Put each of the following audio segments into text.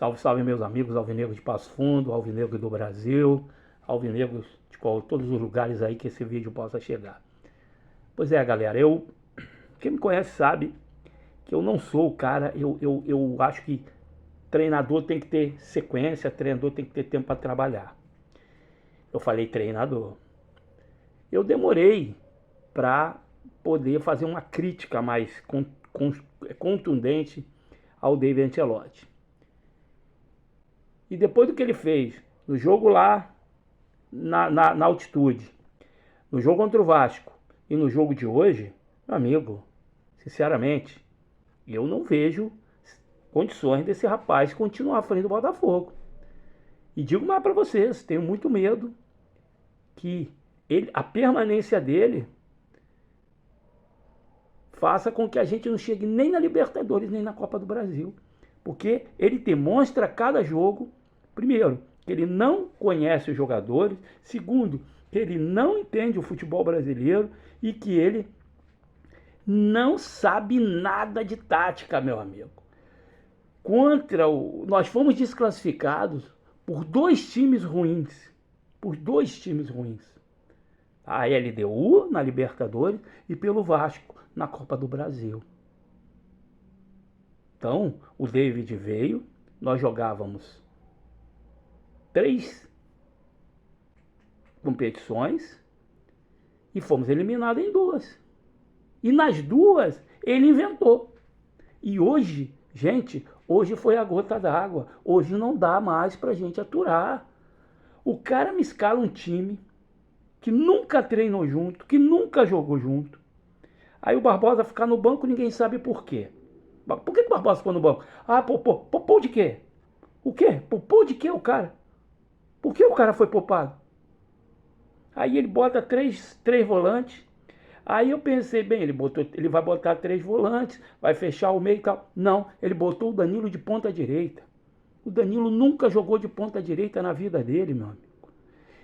Salve, salve, meus amigos alvinegros de Passo Fundo, alvinegros do Brasil, alvinegros de todos os lugares aí que esse vídeo possa chegar. Pois é, galera, quem me conhece sabe que eu não sou o cara, eu acho que treinador tem que ter sequência, treinador tem que ter tempo para trabalhar. Eu falei treinador. Eu demorei para poder fazer uma crítica mais contundente ao David Ancelotti. E depois do que ele fez no jogo lá na altitude, no jogo contra o Vasco e no jogo de hoje, meu amigo, sinceramente, eu não vejo condições desse rapaz continuar à frente do Botafogo. E digo mais para vocês, tenho muito medo que a permanência dele faça com que a gente não chegue nem na Libertadores, nem na Copa do Brasil. Porque ele demonstra a cada jogo, primeiro, que ele não conhece os jogadores, segundo, que ele não entende o futebol brasileiro e que ele não sabe nada de tática, meu amigo. Nós fomos desclassificados por dois times ruins. A LDU na Libertadores e pelo Vasco na Copa do Brasil. Então, o David veio, nós jogávamos 3 competições e fomos eliminados em 2. E nas 2 ele inventou. E hoje, gente, hoje foi a gota d'água. Hoje não dá mais pra gente aturar. O cara me escala um time que nunca treinou junto, que nunca jogou junto. Aí o Barbosa ficar no banco, ninguém sabe por quê. Por que o Barbosa ficou no banco? Ah, poupou de quê? O quê? Poupou de quê o cara? Por que o cara foi poupado? Aí ele bota três volantes. Aí eu pensei, bem, ele vai botar 3 volantes, vai fechar o meio e tal. Não, ele botou o Danilo de ponta direita. O Danilo nunca jogou de ponta direita na vida dele, meu amigo.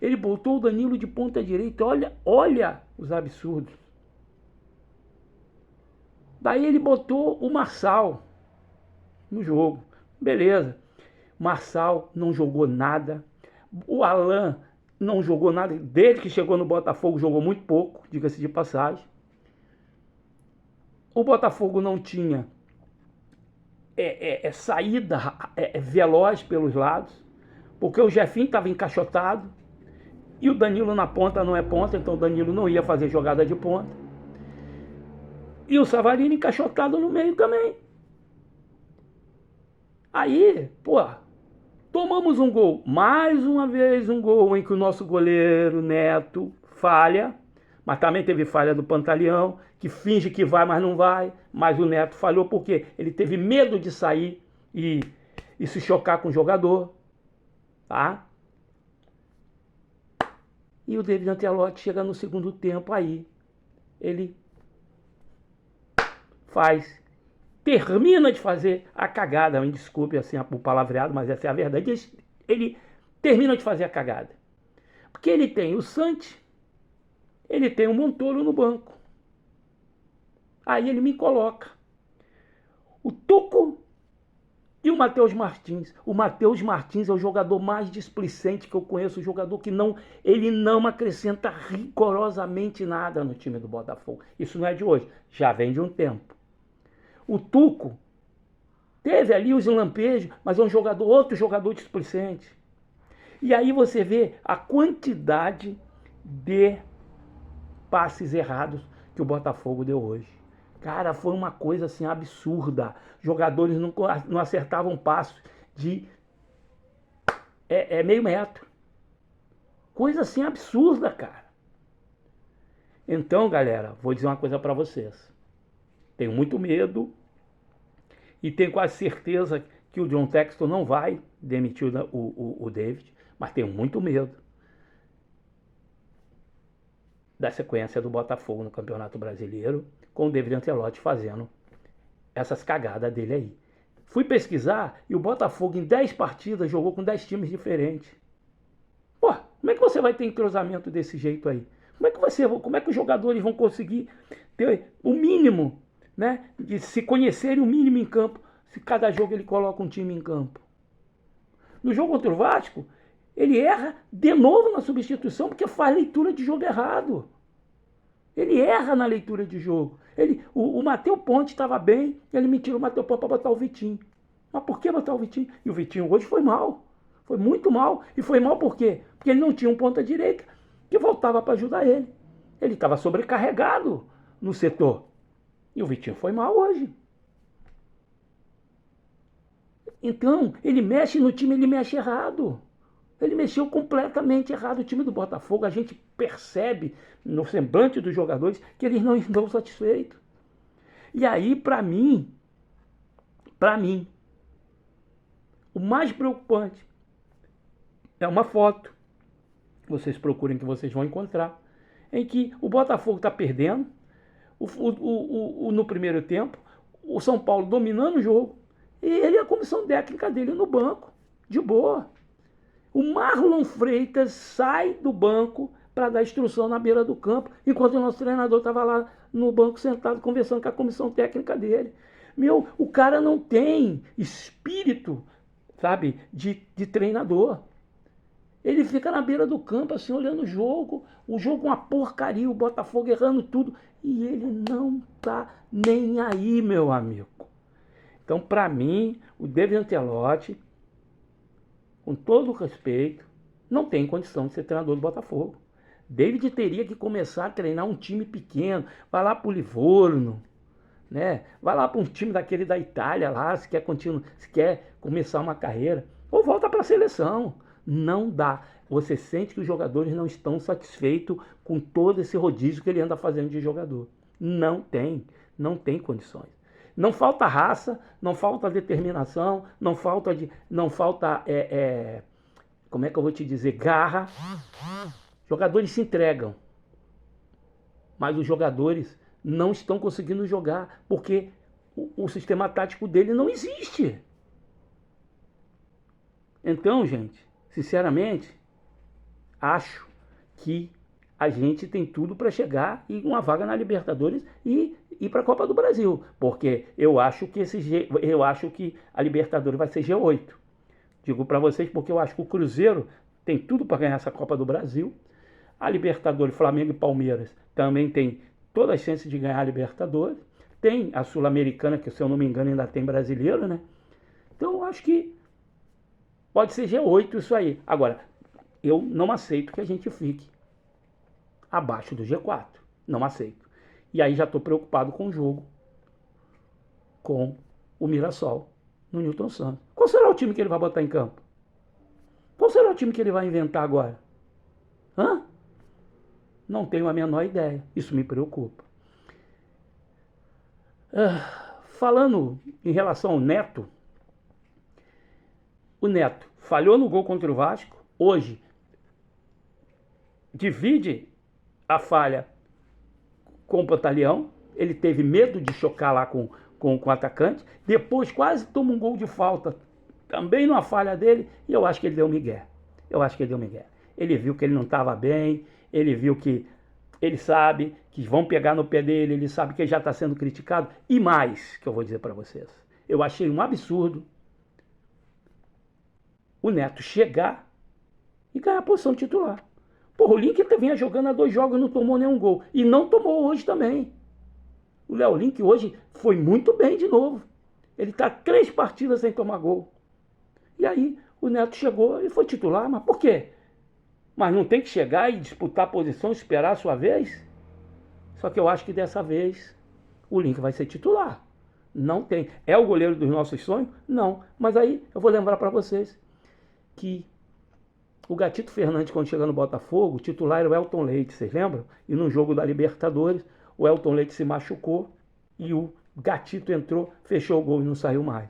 Ele botou o Danilo de ponta direita. Olha os absurdos. Daí ele botou o Marçal no jogo. Beleza. Marçal não jogou nada. O Alan não jogou nada. Desde que chegou no Botafogo, jogou muito pouco, diga-se de passagem. O Botafogo não tinha saída veloz pelos lados, porque o Jefinho estava encaixotado e o Danilo na ponta não é ponta, então o Danilo não ia fazer jogada de ponta. E o Savarino encaixotado no meio também. Aí, tomamos um gol. Mais uma vez um gol em que o nosso goleiro Neto falha. Mas também teve falha do Pantaleão, que finge que vai, mas não vai. Mas o Neto falhou porque ele teve medo de sair e se chocar com o jogador. Tá? E o David Ancelotti chega no segundo tempo aí. Ele termina de fazer a cagada. Me desculpe assim o palavreado, mas essa é a verdade. Ele termina de fazer a cagada. Porque ele tem o Santi, ele tem o Montoro no banco. Aí ele me coloca o Tuco e o Matheus Martins. O Matheus Martins é o jogador mais displicente que eu conheço, o jogador que ele não acrescenta rigorosamente nada no time do Botafogo. Isso não é de hoje, já vem de um tempo. O Tuco teve ali os lampejos, mas é outro jogador displicente. E aí você vê a quantidade de passes errados que o Botafogo deu hoje. Cara, foi uma coisa assim absurda. Jogadores não acertavam passos de meio metro. Coisa assim absurda, cara. Então, galera, vou dizer uma coisa para vocês. Tenho muito medo e tenho quase certeza que o John Textor não vai demitir o David, mas tenho muito medo da sequência do Botafogo no Campeonato Brasileiro, com o David Ancelotti fazendo essas cagadas dele aí. Fui pesquisar e o Botafogo em 10 partidas jogou com 10 times diferentes. Como é que você vai ter entrosamento desse jeito aí? Como é que os jogadores vão conseguir ter o mínimo, né, de se conhecerem o mínimo em campo, se cada jogo ele coloca um time em campo? No jogo contra o Vasco, ele erra de novo na substituição porque faz leitura de jogo errado. Ele erra na leitura de jogo. O Matheus Ponte estava bem, ele me tira o Matheus Ponte para botar o Vitinho. Mas por que botar o Vitinho? E o Vitinho hoje foi mal. Foi muito mal. E foi mal por quê? Porque ele não tinha um ponta direita que voltava para ajudar ele. Ele estava sobrecarregado no setor. E o Vitinho foi mal hoje. Então, ele mexe no time, ele mexe errado. Ele mexeu completamente errado. O time do Botafogo, a gente percebe no semblante dos jogadores que eles não estão satisfeitos. E aí, para mim, o mais preocupante é uma foto. Vocês procurem que vocês vão encontrar. Em que o Botafogo está perdendo. No primeiro tempo, o São Paulo dominando o jogo. E ele e a comissão técnica dele no banco. De boa. O Marlon Freitas sai do banco para dar instrução na beira do campo, enquanto o nosso treinador estava lá no banco sentado conversando com a comissão técnica dele. O cara não tem espírito, sabe, de treinador. Ele fica na beira do campo, assim, olhando o jogo uma porcaria, o Botafogo errando tudo, e ele não tá nem aí, meu amigo. Então, para mim, o David Ancelotti, com todo o respeito, não tem condição de ser treinador do Botafogo. David teria que começar a treinar um time pequeno, vai lá pro Livorno, né? Vai lá para um time daquele da Itália lá, se quer começar uma carreira, ou volta para a seleção. Não dá. Você sente que os jogadores não estão satisfeitos com todo esse rodízio que ele anda fazendo de jogador. Não tem condições. Não falta raça, não falta determinação, não falta como é que eu vou te dizer, garra. Jogadores se entregam, mas os jogadores não estão conseguindo jogar porque o sistema tático dele não existe. Então, gente, sinceramente, acho que a gente tem tudo para chegar em uma vaga na Libertadores e ir para a Copa do Brasil, porque eu acho que a Libertadores vai ser G8. Digo para vocês porque eu acho que o Cruzeiro tem tudo para ganhar essa Copa do Brasil. A Libertadores, Flamengo e Palmeiras também tem todas as chances de ganhar a Libertadores. Tem a Sul-Americana, que se eu não me engano ainda tem brasileiro, né? Então eu acho que pode ser G8 isso aí. Agora, eu não aceito que a gente fique abaixo do G4. Não aceito. E aí já estou preocupado com o jogo com o Mirassol no Newton Santos. Qual será o time que ele vai botar em campo? Qual será o time que ele vai inventar agora? Hã? Não tenho a menor ideia. Isso me preocupa. Falando em relação ao Neto, o Neto falhou no gol contra o Vasco. Hoje divide a falha com o Pantaleão. Ele teve medo de chocar lá com o atacante. Depois quase toma um gol de falta. Também numa falha dele. E eu acho que ele deu migué. Ele viu que ele não estava bem. Ele viu que... Ele sabe que vão pegar no pé dele. Ele sabe que ele já está sendo criticado. E mais, que eu vou dizer para vocês. Eu achei um absurdo o Neto chegar e ganhar a posição titular. Porra, o Link vinha jogando há 2 jogos e não tomou nenhum gol. E não tomou hoje também. O Léo Link hoje foi muito bem de novo. Ele está 3 partidas sem tomar gol. E aí o Neto chegou e foi titular. Mas por quê? Mas não tem que chegar e disputar a posição, esperar a sua vez? Só que eu acho que dessa vez o Link vai ser titular. Não tem. É o goleiro dos nossos sonhos? Não. Mas aí eu vou lembrar para vocês que o Gatito Fernandes, quando chegou no Botafogo, o titular era o Elton Leite, vocês lembram? E no jogo da Libertadores, o Elton Leite se machucou e o Gatito entrou, fechou o gol e não saiu mais.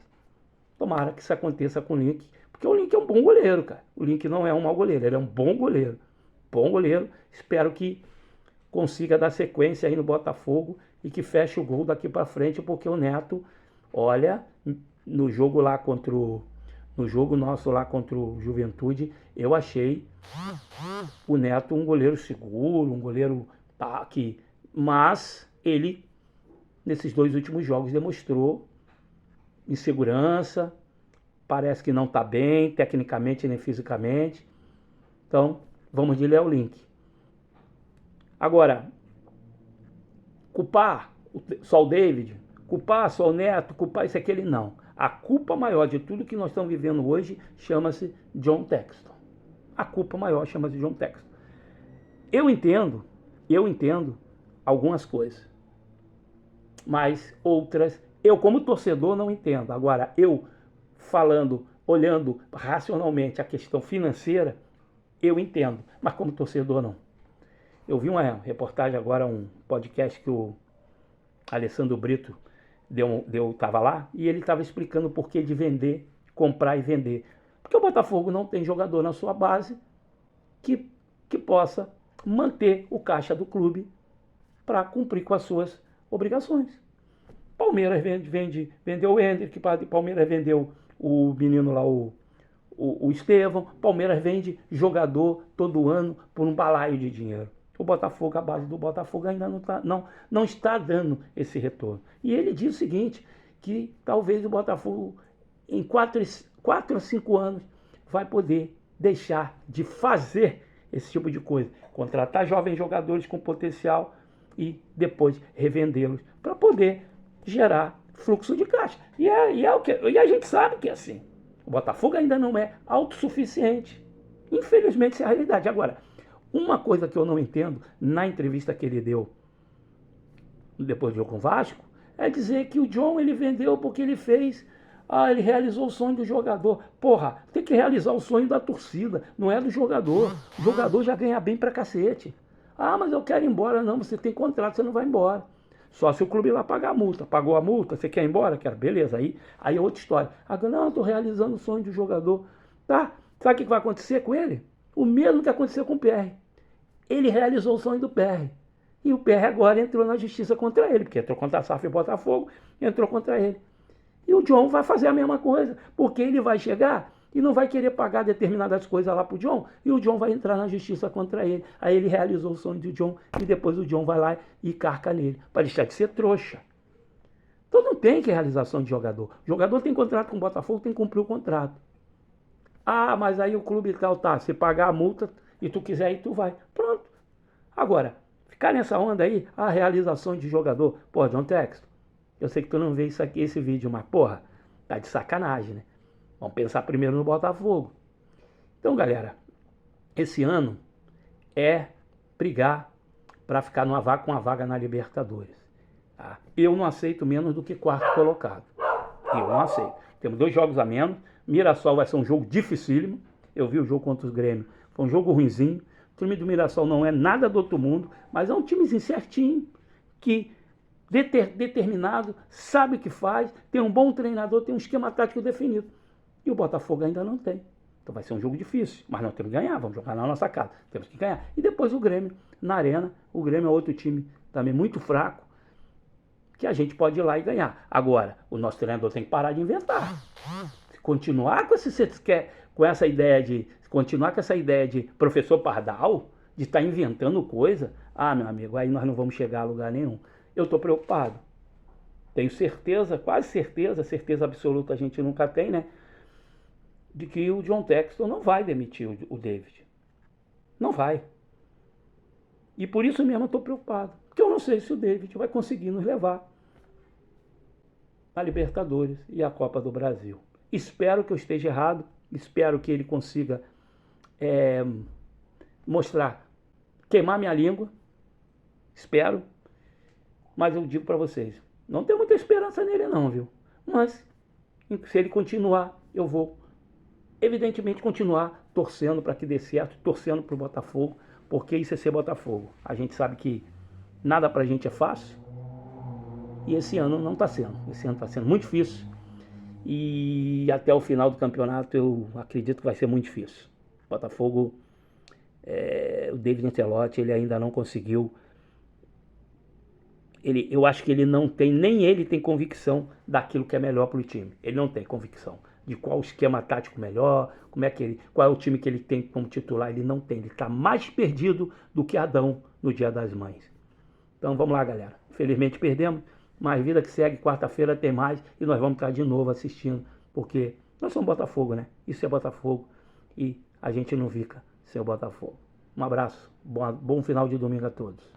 Tomara que isso aconteça com o Link, porque o Link é um bom goleiro, cara. O Link não é um mau goleiro, ele é um bom goleiro. Bom goleiro, espero que consiga dar sequência aí no Botafogo e que feche o gol daqui para frente, porque o Neto, olha, no jogo lá no jogo nosso lá contra o Juventude, eu achei o Neto um goleiro seguro, um goleiro mas ele, nesses 2 últimos jogos, demonstrou insegurança, parece que não está bem, tecnicamente nem fisicamente. Então, vamos de Léo Link. Agora, culpar só o David, culpar só o Neto, culpar isso e aquele, não. A culpa maior de tudo que nós estamos vivendo hoje chama-se John Textor. A culpa maior chama-se John Textor. Eu entendo algumas coisas, mas outras eu como torcedor não entendo. Agora, eu falando, olhando racionalmente a questão financeira, eu entendo, mas como torcedor não. Eu vi uma reportagem agora, um podcast que o Alessandro Brito estava lá, e ele estava explicando o porquê de vender, comprar e vender. Porque o Botafogo não tem jogador na sua base que possa manter o caixa do clube para cumprir com as suas obrigações. Palmeiras vendeu o Hendrick, Palmeiras vendeu o menino lá, o Estevão. Palmeiras vende jogador todo ano por um balaio de dinheiro. O Botafogo, a base do Botafogo ainda não está dando esse retorno. E ele diz o seguinte, que talvez o Botafogo em 4 a 5 anos vai poder deixar de fazer esse tipo de coisa. Contratar jovens jogadores com potencial e depois revendê-los para poder gerar fluxo de caixa. E a gente sabe que é assim. O Botafogo ainda não é autossuficiente. Infelizmente, essa é a realidade. Agora, uma coisa que eu não entendo na entrevista que ele deu depois do jogo com o Vasco é dizer que o John ele vendeu porque ele fez... ele realizou o sonho do jogador. Porra, tem que realizar o sonho da torcida, não é do jogador. O jogador já ganha bem pra cacete. Mas eu quero ir embora. Não, você tem contrato, você não vai embora. Só se o clube lá pagar a multa. Pagou a multa, você quer ir embora? Quero. Beleza, aí é outra história. Agora, não, eu tô realizando o sonho do jogador. Tá? Sabe o que vai acontecer com ele? O mesmo que aconteceu com o PR. Ele realizou o sonho do PR. E o PR agora entrou na justiça contra ele, porque entrou contra a SAF e Botafogo, entrou contra ele. E o John vai fazer a mesma coisa, porque ele vai chegar e não vai querer pagar determinadas coisas lá pro John, e o John vai entrar na justiça contra ele. Aí ele realizou o sonho do John, e depois o John vai lá e carca nele, para deixar de ser trouxa. Então não tem que realização de jogador. O jogador tem contrato com o Botafogo, tem que cumprir o contrato. Mas aí o clube tal, tá, se pagar a multa e tu quiser ir, tu vai. Pronto. Agora, ficar nessa onda aí, a realização de jogador, pô, John Textor, eu sei que tu não vê isso aqui, esse vídeo, mas porra, tá de sacanagem, né? Vamos pensar primeiro no Botafogo. Então, galera, esse ano é brigar para ficar com uma vaga na Libertadores. Tá? Eu não aceito menos do que quarto colocado. Eu não aceito. Temos 2 jogos a menos. Mirassol vai ser um jogo dificílimo. Eu vi o jogo contra os Grêmio. Foi um jogo ruinzinho. O time do Mirassol não é nada do outro mundo, mas é um timezinho certinho, que determinado, sabe o que faz, tem um bom treinador, tem um esquema tático definido. E o Botafogo ainda não tem. Então vai ser um jogo difícil, mas nós temos que ganhar, vamos jogar na nossa casa, temos que ganhar. E depois o Grêmio, na Arena, o Grêmio é outro time também muito fraco, que a gente pode ir lá e ganhar. Agora, o nosso treinador tem que parar de inventar. Se continuar com essa ideia de professor Pardal, de estar inventando coisa, meu amigo, aí nós não vamos chegar a lugar nenhum. Eu estou preocupado. Tenho certeza, quase certeza absoluta a gente nunca tem, né? De que o John Textor não vai demitir o David. Não vai. E por isso mesmo eu estou preocupado. Porque eu não sei se o David vai conseguir nos levar a Libertadores e a Copa do Brasil. Espero que eu esteja errado. Espero que ele consiga queimar minha língua. Espero. Mas eu digo para vocês, não tenho muita esperança nele não, viu? Mas se ele continuar, eu vou evidentemente continuar torcendo para que dê certo, torcendo para o Botafogo, porque isso é ser Botafogo. A gente sabe que nada para a gente é fácil, e esse ano não está sendo. Esse ano está sendo muito difícil, e até o final do campeonato eu acredito que vai ser muito difícil. Botafogo, o David Ancelotti, ele ainda não conseguiu. Eu acho que ele não tem, nem ele tem convicção daquilo que é melhor para o time. Ele não tem convicção de qual o esquema tático melhor, qual é o time que ele tem como titular. Ele não tem, ele está mais perdido do que Adão no Dia das Mães. Então vamos lá, galera. Infelizmente perdemos, mas vida que segue, quarta-feira tem mais e nós vamos estar de novo assistindo, porque Nós somos Botafogo, né? Isso é Botafogo e a gente não fica sem o Botafogo. Um abraço, bom final de domingo a todos.